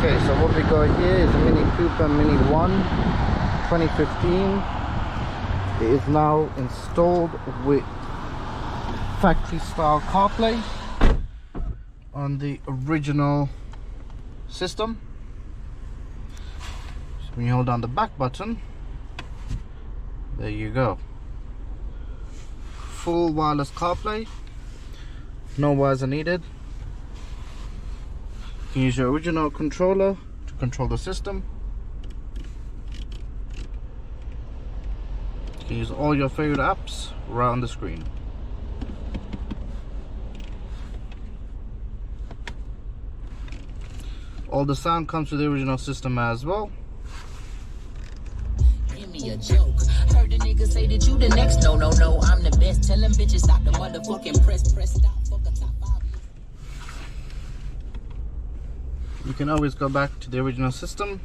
Okay, so what we got here is a Mini Cooper Mini 1 2015. It is now installed with factory style CarPlay on the original system. So when you hold down the back button, there you go. Full wireless CarPlay. No wires are needed. You can use your original controller to control the system. You can use all your favorite apps right on the screen. All the sound comes with the original system as well. Give me a joke. Heard the nigga say that you the next. No, I'm the best. Tell them bitches stop the motherfucking press stop. Fuck a top 5. You can always go back to the original system.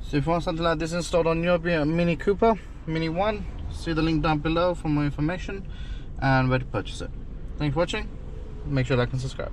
So if you want something like this installed on your Mini Cooper Mini 1, see the link down below for more information and where to purchase it. Thanks for watching. Make sure to like and subscribe.